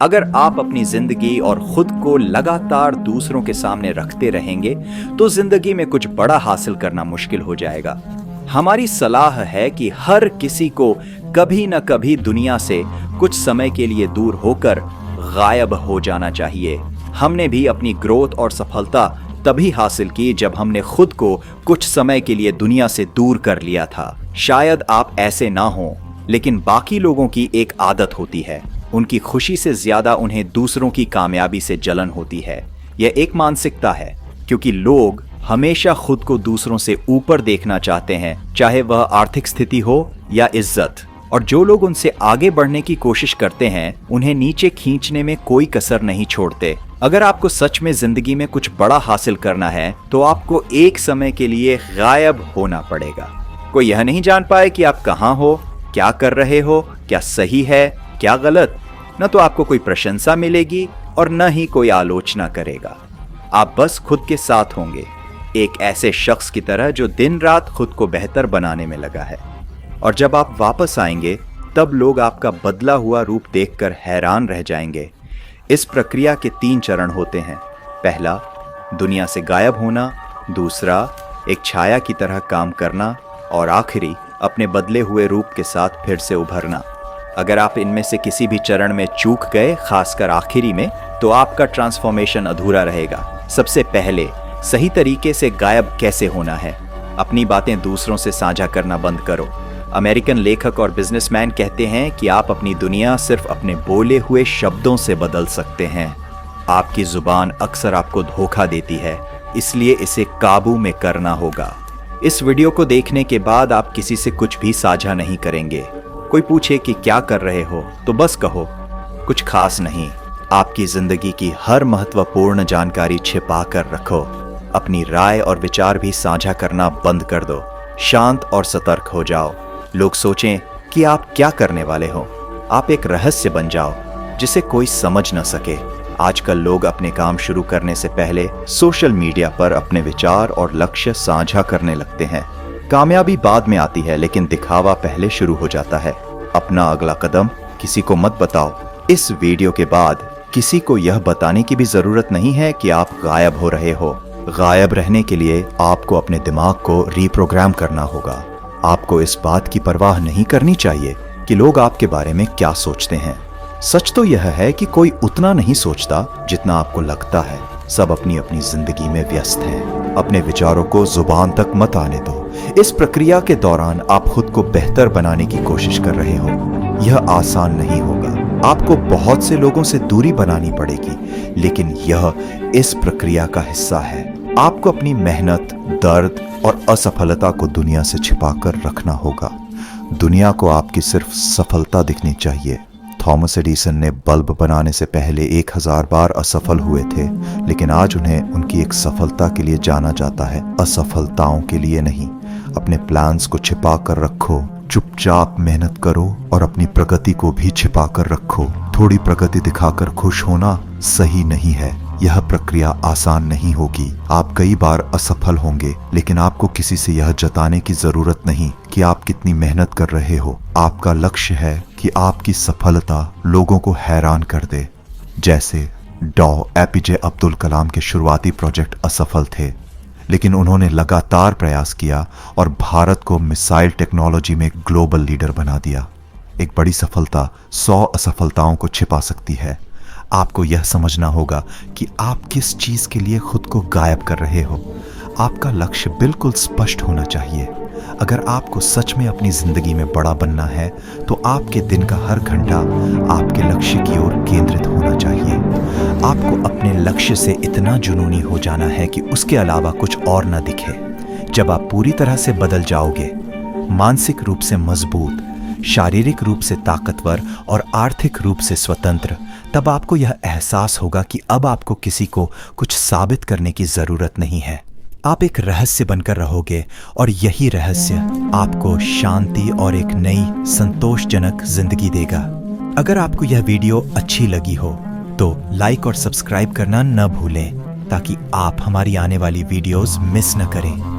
अगर आप अपनी जिंदगी और खुद को लगातार दूसरों के सामने रखते रहेंगे तो जिंदगी में कुछ बड़ा हासिल करना मुश्किल हो जाएगा। हमारी सलाह है कि हर किसी को कभी न कभी दुनिया से कुछ समय के लिए दूर होकर गायब हो जाना चाहिए। हमने भी अपनी ग्रोथ और सफलता तभी हासिल की जब हमने खुद को कुछ समय के लिए दुनिया से दूर कर लिया था। शायद आप ऐसे ना हों, लेकिन बाकी लोगों की एक आदत होती है, उनकी खुशी से ज्यादा उन्हें दूसरों की कामयाबी से जलन होती है। यह एक मानसिकता है, क्योंकि लोग हमेशा खुद को दूसरों से ऊपर देखना चाहते हैं, चाहे वह आर्थिक स्थिति हो या इज्जत। और जो लोग उनसे आगे बढ़ने की कोशिश करते हैं, उन्हें नीचे खींचने में कोई कसर नहीं छोड़ते। अगर आपको सच में जिंदगी में कुछ बड़ा हासिल करना है, तो आपको एक समय के लिए गायब होना पड़ेगा। कोई यह नहीं जान पाए कि आप कहाँ हो, क्या कर रहे हो, क्या सही है, क्या गलत। न तो आपको कोई प्रशंसा मिलेगी और न ही कोई आलोचना करेगा। आप बस खुद के साथ होंगे, एक ऐसे शख्स की तरह जो दिन रात खुद को बेहतर बनाने में लगा है। और जब आप वापस आएंगे, तब लोग आपका बदला हुआ रूप देखकर हैरान रह जाएंगे। इस प्रक्रिया के 3 चरण होते हैं। पहला, दुनिया से गायब होना। दूसरा, एक छाया की तरह काम करना। और आखिरी, अपने बदले हुए रूप के साथ फिर से उभरना। अगर आप इनमें से किसी भी चरण में चूक गए, खासकर आखिरी में, तो आपका ट्रांसफॉर्मेशन अधूरा रहेगा। सबसे पहले, सही तरीके से गायब कैसे होना है? अपनी बातें दूसरों से साझा करना बंद करो। अमेरिकन लेखक और बिजनेसमैन कहते हैं कि आप अपनी दुनिया सिर्फ अपने बोले हुए शब्दों से बदल सकते हैं। आपकी जुबान अक्सर आपको धोखा देती है, इसलिए इसे काबू में करना होगा। इस वीडियो को देखने के बाद आप किसी से कुछ भी साझा नहीं करेंगे। कोई पूछे कि क्या कर रहे हो, तो बस कहो, कुछ खास नहीं। आपकी जिंदगी की हर महत्वपूर्ण जानकारी छिपा कर रखो। अपनी राय और विचार भी साझा करना बंद कर दो। शांत और सतर्क हो जाओ। लोग सोचें कि आप क्या करने वाले हो। आप एक रहस्य बन जाओ जिसे कोई समझ न सके। आजकल लोग अपने काम शुरू करने से पहले सोशल मीडिया पर अपने विचार और लक्ष्य साझा करने लगते हैं। कामयाबी बाद में आती है, लेकिन दिखावा पहले शुरू हो जाता है। अपना अगला कदम किसी को मत बताओ। इस वीडियो के बाद किसी को यह बताने की भी जरूरत नहीं है कि आप गायब हो रहे हो। गायब रहने के लिए आपको अपने दिमाग को रीप्रोग्राम करना होगा। आपको इस बात की परवाह नहीं करनी चाहिए कि लोग आपके बारे में क्या सोचते हैं। सच तो यह है कि कोई उतना नहीं सोचता जितना आपको लगता है। सब अपनी अपनी जिंदगी में व्यस्त हैं। अपने विचारों को जुबान तक मत आने दो। इस प्रक्रिया के दौरान आप खुद को बेहतर बनाने की कोशिश कर रहे हो। यह आसान नहीं होगा। आपको बहुत से लोगों से दूरी बनानी पड़ेगी, लेकिन यह इस प्रक्रिया का हिस्सा है। आपको अपनी मेहनत, दर्द और असफलता को दुनिया से छिपाकर रखना होगा। दुनिया को आपकी सिर्फ सफलता दिखनी चाहिए। थॉमस एडिसन ने बल्ब बनाने से पहले 1000 बार असफल हुए थे, लेकिन आज उन्हें उनकी एक सफलता के लिए जाना जाता है, असफलताओं के लिए नहीं। अपने प्लान्स को छिपा कर रखो। चुपचाप मेहनत करो और अपनी प्रगति को भी छिपा कर रखो। थोड़ी प्रगति दिखाकर खुश होना सही नहीं है। यह प्रक्रिया आसान नहीं होगी। आप कई बार असफल होंगे, लेकिन आपको किसी से यह जताने की जरूरत नहीं कि आप कितनी मेहनत कर रहे हो। आपका लक्ष्य है कि आपकी सफलता लोगों को हैरान कर दे। जैसे एपीजे अब्दुल कलाम के शुरुआती प्रोजेक्ट असफल थे, लेकिन उन्होंने लगातार प्रयास किया और भारत को मिसाइल टेक्नोलॉजी में ग्लोबल लीडर बना दिया। एक बड़ी सफलता 100 असफलताओं को छिपा सकती है। आपको यह समझना होगा कि आप किस चीज के लिए खुद को गायब कर रहे हो। आपका लक्ष्य बिल्कुल स्पष्ट होना चाहिए। अगर आपको सच में अपनी जिंदगी में बड़ा बनना है, तो आपके दिन का हर घंटा आपके लक्ष्य की ओर केंद्रित होना चाहिए। आपको अपने लक्ष्य से इतना जुनूनी हो जाना है कि उसके अलावा कुछ और न दिखे। जब आप पूरी तरह से बदल जाओगे, मानसिक रूप से मजबूत, शारीरिक रूप से ताकतवर और आर्थिक रूप से स्वतंत्र, तब आपको यह एहसास होगा कि अब आपको किसी को कुछ साबित करने की जरूरत नहीं है। आप एक रहस्य बनकर रहोगे और यही रहस्य आपको शांति और एक नई संतोषजनक जिंदगी देगा। अगर आपको यह वीडियो अच्छी लगी हो तो लाइक और सब्सक्राइब करना न भूलें, ताकि आप हमारी आने वाली वीडियोस मिस न करें।